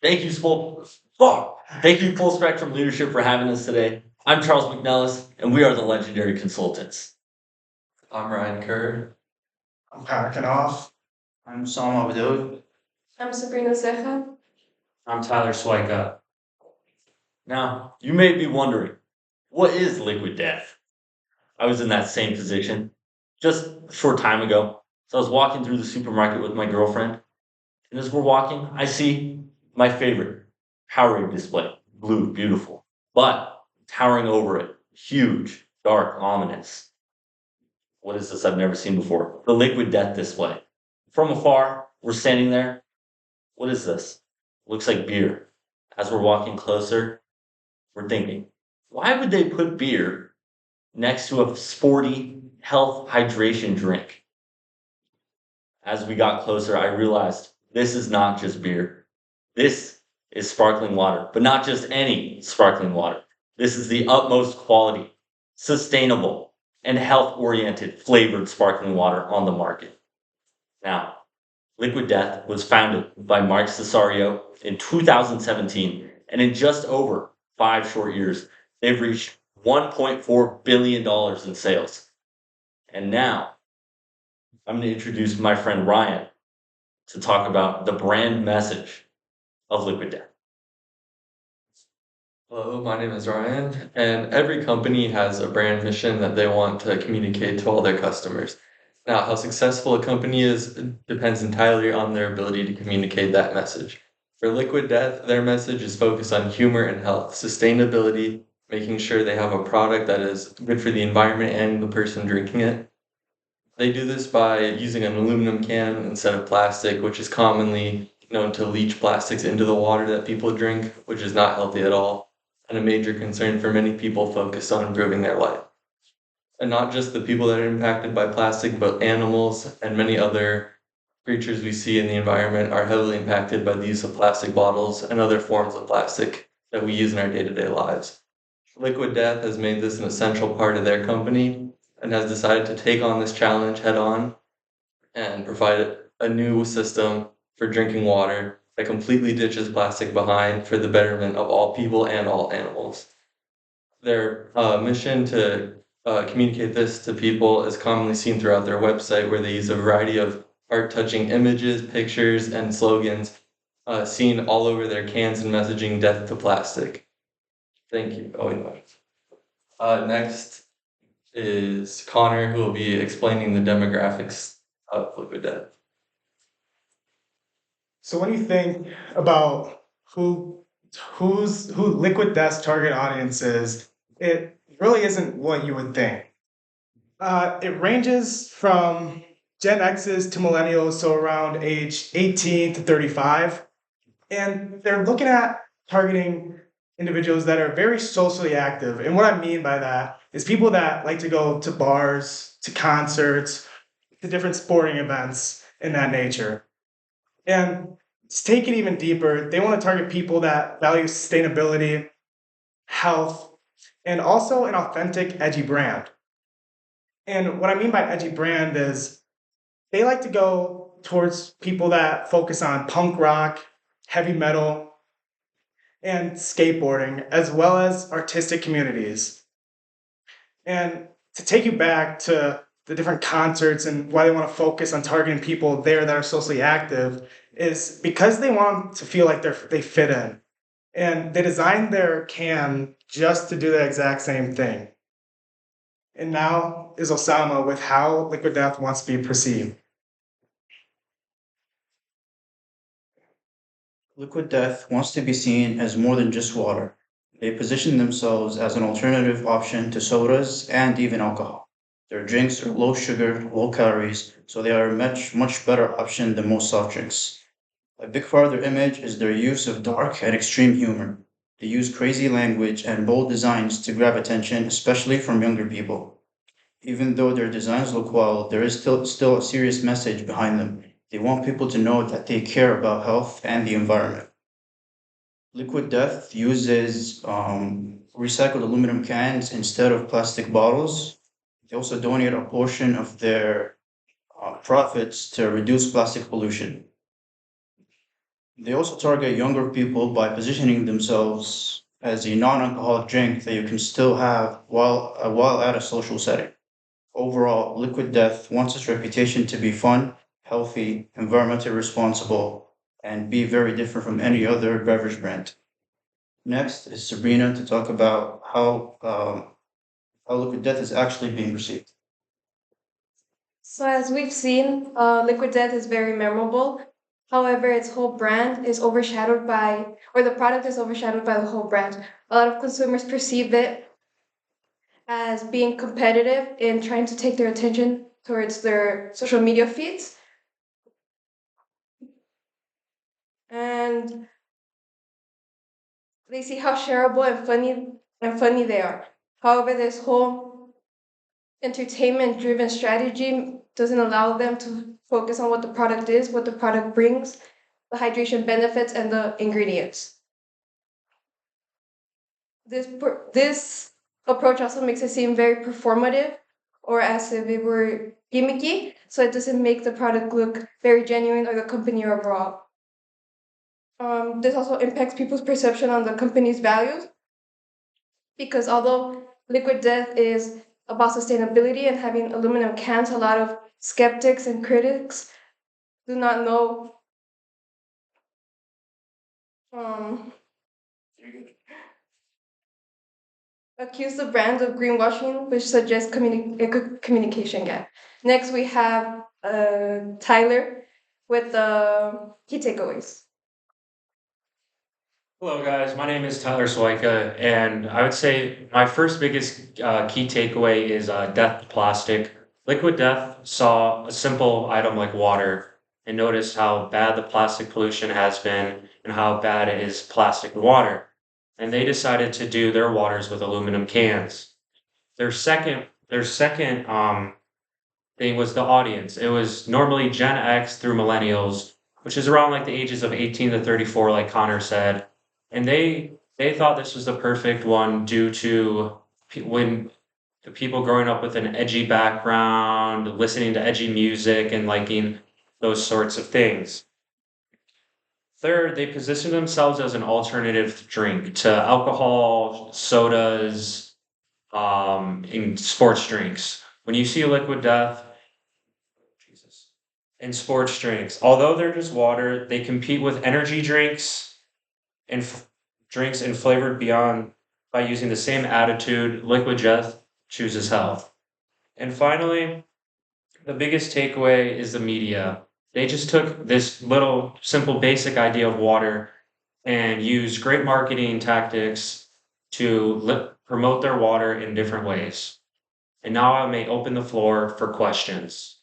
Thank you, Thank you, Full Spectrum Leadership, for having us today. I'm Charles McNellis, and we are the Legendary Consultants. I'm Ryan Kerr. I'm packing off. I'm Salma Abdul. I'm Sabrina Zecha. I'm Tyler Swyka. Now, you may be wondering, what is liquid death? I was in that same position just a short time ago. So I was walking through the supermarket with my girlfriend, and as we're walking, I see my favorite Powerade display, blue, beautiful, but towering over it, huge, dark, ominous. What is this I've never seen before? The liquid death display. From afar, we're standing there. What is this? Looks like beer. As we're walking closer, we're thinking, why would they put beer next to a sporty health hydration drink? As we got closer, I realized this is not just beer. This is sparkling water, but not just any sparkling water. This is the utmost quality, sustainable, and health oriented flavored sparkling water on the market. Now, Liquid Death was founded by Mark Cesario in 2017, and in just over 5 short years, they've reached $1.4 billion in sales. And now, I'm going to introduce my friend Ryan to talk about the brand message of Liquid Death. Hello, my name is Ryan, and every company has a brand mission that they want to communicate to all their customers. Now, how successful a company is depends entirely on their ability to communicate that message. For Liquid Death, their message is focused on humor and health, sustainability, making sure they have a product that is good for the environment and the person drinking it. They do this by using an aluminum can instead of plastic, which is commonly known to leach plastics into the water that people drink, which is not healthy at all, and a major concern for many people focused on improving their life. And not just the people that are impacted by plastic, but animals and many other creatures we see in the environment are heavily impacted by the use of plastic bottles and other forms of plastic that we use in our day-to-day lives. Liquid Death has made this an essential part of their company and has decided to take on this challenge head on and provide a new system for drinking water that completely ditches plastic behind for the betterment of all people and all animals. Their mission to communicate this to people is commonly seen throughout their website, where they use a variety of heart touching images, pictures, and slogans seen all over their cans and messaging death to plastic. Thank you. Next is Connor, who will be explaining the demographics of Liquid Death. So when you think about who Liquid Death's target audience is, it really isn't what you would think. It ranges from Gen X's to millennials, so around age 18 to 35. And they're looking at targeting individuals that are very socially active. And what I mean by that is people that like to go to bars, to concerts, to different sporting events in that nature. And to take it even deeper, they want to target people that value sustainability, health, and also an authentic, edgy brand. And what I mean by edgy brand is they like to go towards people that focus on punk rock, heavy metal, and skateboarding, as well as artistic communities. And to take you back to the different concerts and why they want to focus on targeting people there that are socially active is because they want to feel like they fit in. And they designed their can just to do the exact same thing. And now is Osama with how Liquid Death wants to be perceived. Liquid Death wants to be seen as more than just water. They position themselves as an alternative option to sodas and even alcohol. Their drinks are low sugar, low calories, so they are a much better option than most soft drinks. A big part of their image is their use of dark and extreme humor. They use crazy language and bold designs to grab attention, especially from younger people. Even though their designs look wild, there is still a serious message behind them. They want people to know that they care about health and the environment. Liquid Death uses recycled aluminum cans instead of plastic bottles. They also donate a portion of their profits to reduce plastic pollution. They also target younger people by positioning themselves as a non-alcoholic drink that you can still have while at a social setting. Overall, Liquid Death wants its reputation to be fun, healthy, environmentally responsible, and be very different from any other beverage brand. Next is Sabrina to talk about how Liquid Death is actually being perceived. So as we've seen, Liquid Death is very memorable. However, its whole brand is overshadowed by, or the product is overshadowed by the whole brand. A lot of consumers perceive it as being competitive in trying to take their attention towards their social media feeds. And they see how shareable and funny they are. However, this whole entertainment driven strategy doesn't allow them to focus on what the product is, what the product brings, the hydration benefits, and the ingredients. This approach also makes it seem very performative or as if it were gimmicky, so it doesn't make the product look very genuine or the company overall. This also impacts people's perception on the company's values because although Liquid Death is about sustainability and having aluminum cans, a lot of skeptics and critics do not know um, accuse the brand of greenwashing, which suggests a good communication gap. Next, we have Tyler with the key takeaways. Hello, guys. My name is Tyler Swaika, and I would say my first biggest key takeaway is death to plastic. Liquid Death saw a simple item like water and noticed how bad the plastic pollution has been and how bad it is plastic water. And they decided to do their waters with aluminum cans. Their second thing was the audience. It was normally Gen X through millennials, which is around like the ages of 18 to 34, like Connor said. And they thought this was the perfect one due to when the people growing up with an edgy background, listening to edgy music and liking those sorts of things. Third, they position themselves as an alternative drink to alcohol, sodas, and sports drinks. When you see Liquid Death, Jesus, and sports drinks, although they're just water, they compete with energy drinks and drinks and flavored beyond by using the same attitude. Liquid Death chooses health. And finally, the biggest takeaway is the media. They just took this little simple basic idea of water and used great marketing tactics to promote their water in different ways. And now I may open the floor for questions.